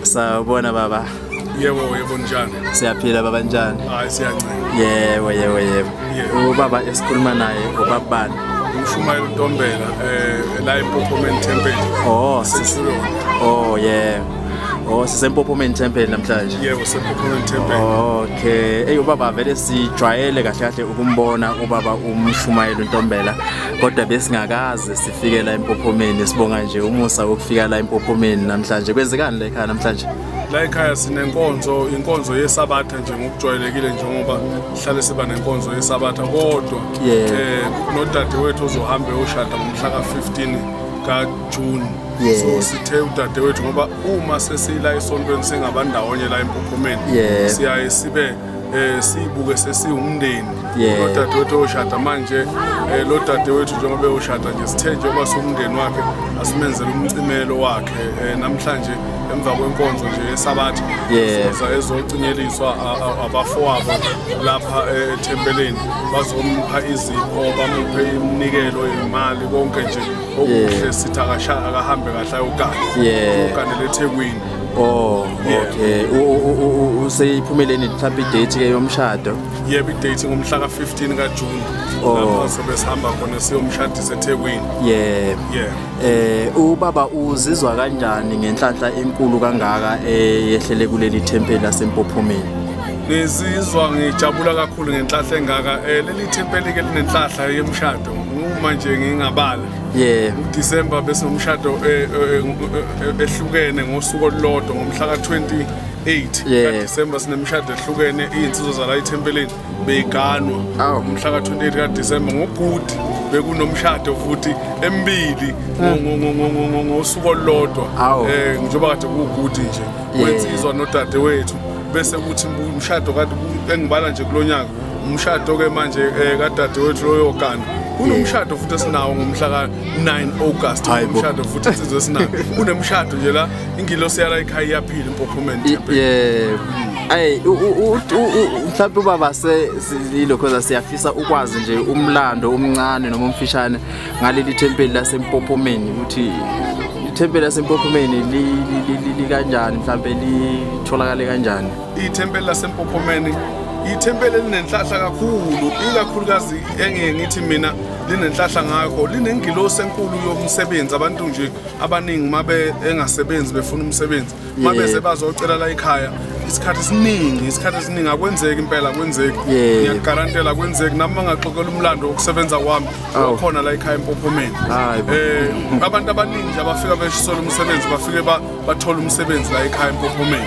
Sawubona baba. Yebo njani? Siyaphila baba njani? Hayi siyancela. Yebo. Ubaba esikhuluma naye ubabani? Umshumayeli uNtombela la eMpophomeni Temple. Centurion. Sisempophomeni Temple namhlanje. Yebo seMpophomeni Temple. Okay. Ubaba vele sijwayele kahle ukumbona ubaba umshumayeli uNtombela. Kodwa besingakaze sifike la eMpophomeni sibonga nje umusa ukufika la eMpophomeni namhlanje. Kwenzekani la ekhaya namhlanje? La ekhaya inkonzo yesabatha nje ngokujwayelekile njengoba sihlale siba nenkonzo yesabatha kodwa nodadewethu ozohambe uyoshada ngomhla ka-15 kaJune. So sithe udadewethu ngoba uma sesila esontweni singabandawonye la eMpophomeni siyaye sibe sibuke sesiwumndeni lo dadewethu oyoshada manje lo dadewethu njengoba eyoshada nje sithe njengoba siwumndeni wakhe asimenzele umcimelo wakhe namhlanje emva kwenkonzo nje yesabatha ezocinyeliswa abafowabo lapha eThempeleni bazompha izipho bamuphe imnikelo imali konke nje okuhle sithi akahambe kahle ayogana eThekwini. Okay. Useyiphumeleni mhlawumbe idate ke yomshado? Yebo idate ngomhla ka-15 kaJune. Lapho sobe sihamba khona siyomshadisa eThekwini. Ubaba uzizwa kanjani ngenhlanhla enkulu kangaka yehlele kuleli thempeli laseMpophomeni? Ngizizwa ngijabula kakhulu ngenhlahla engaka leli thempeli ke linenhlahla yemshado uma nje ngingabala. December bese umshado ehlukene ngosuku olulodwa ngomhla ka-28 kaDisemba sinemishado ehlukene izinsizwa zala eThempeleni beyiganwa ngomhla ka-28 kaDisemba ngobhudi bekunomshado futhi emibili ngosuku olulodwa njengoba kade kuwugudi nje wensizwa nodadewethu bese kuthi umshado kade engibala nje kulonyaka umshado ke manje kadadewethu loyogana kunomshado futhi esinawo ngomhla ka-9 August umshado futhi insizwe esinawo kunemshado nje la ingilosi yala ekhaya iyaphila eMpophomeni Temple. Mhlawumbe ubaba silokho siyafisa ukwazi nje umlando omncane noma omfishane ngaleli thempeli laseMpophomeni ukuthi ithempeli laseMpophomeni li kanjani mhlawumbe litholakale kanjani? Ithempeli laseMpophomeni ithempeli elinenhlahla kakhulu ikakhulukazi engeke ngithi mina linenhlahla ngakho linengilosi enkulu yomsebenzi abantu nje abaningi mabe engasebenzi befuna umsebenzi mabe sebazocela la ekhaya isikhathi esiningi akwenzeki impela akwenzeki ngiyagarantela akwenzeki nami mangaxoxela umlando wokusebenza kwami khona la ekhaya eMpophomeni abantu abaningi nje abafika beshisola umsebenzi bafike bathola umsebenzi la ekhaya eMpophomeni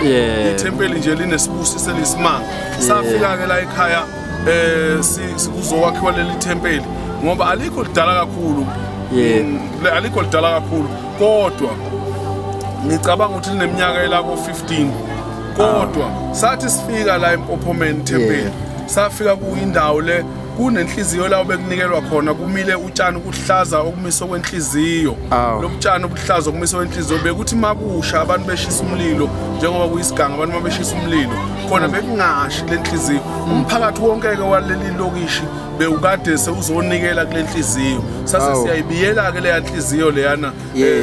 ithempeli nje linesibusiso elisimanga safika ke la ekhaya sikuzokwakhiwa leli thempeli ngoba alikho lidala kakhulu kodwa ngicabanga ukuthi lineminyaka elako 15 kodwa sathi sifika la eMpophomeni Temple safika kuyindawo le kunenhliziyo la obekunikelwa khona kumile utshani kuhlaza okumiso kwenhliziyo lobutshani obuhlaza okumiso kwenhliziyo bekuthi makusha abantu beshisa umlilo njengoba kuyisiganga abantu mabeshisa umlilo khona bekungashi lenhliziyo umphakathi wonke ke waleli lokishi bewukade sewuzonikela kule nhliziyo sase siyayibiyela ke le nhliziyo leyana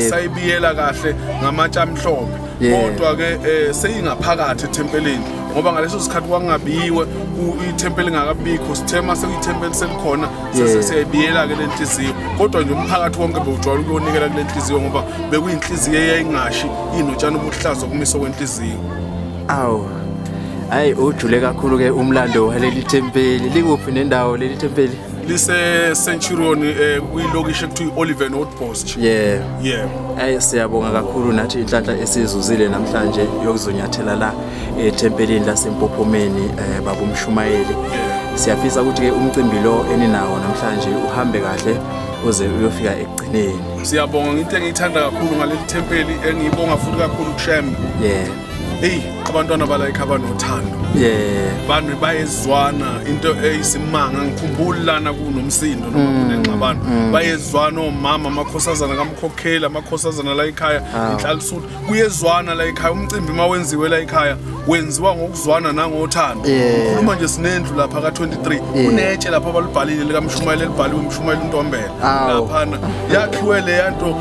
sayibiyela kahle ngamatsha amhlophe kodwa ke seyingaphakathi eThempeleni ngoba ngaleso sikhathi kwangabiyiwe ithempeli ngakabikho sithema sekuyithempeli selikhona sesiyayibiyela ke le nhliziyo kodwa nje umphakathi wonke bewujwayele ukuyonikela kule nhliziyo ngoba bekuyinhliziyo eyayingashi inotshani obuhlaza okumiso kwenhliziyo. Ujule kakhulu ke umlando waleli thempeli likuphi nendawo leli thempeli? Lise Centurion kuyilokishi ekuthiwa Oliver Northpost. Siyabonga kakhulu nathi inhlanhla esizuzile namhlanje yokuzonyathela la ethempelini laseMpophomeni baba umshumayeli. Siyafisa ukuthi ke umcimbi lo eninawo namhlanje uhambe kahle uze uyofika ekugcineni. Siyabonga into engiyithanda kakhulu ngaleli thempeli engiyibonga futhi kakhulu kuShem. hey abantwana bala ekhaba nothando bantu bayezwana into eyisimanga ngikhumbulana kunomsindo noma kunengxabano bayezwana omama amakhosazana kaMkhokhela amakhosazana la ekhaya inhlalisuthi kuyezwana la ekhaya umcimbi mawenziwe la ekhaya wenziwa ngokuzwana nangothando ukhuluma nje sinendlu lapha ka23 kunetshe lapha abalibhalile likaMshumayeli elibhaliwe uMshumayeli uNtombela laphana yakhiwe leyandlu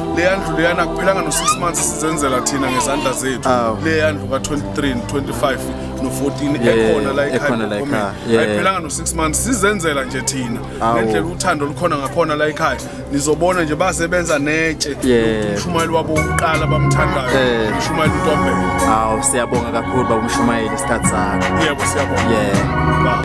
leyana kuphelanga no6 months sizenzela thina ngezandla zethu leyandlu ka23 25 no14 ekhona la ekhaya ayiphelanga no6 months sizenzela nje thina ngendlela uthando lukhona ngakhona la ekhaya nizobona nje basebenza netshe uMshumayeli wabo uqala bamthandayo uMshumayeli uNtombela siyabonga kakhulu ba uMshumayeli isikhathi sakho yebo siyabonga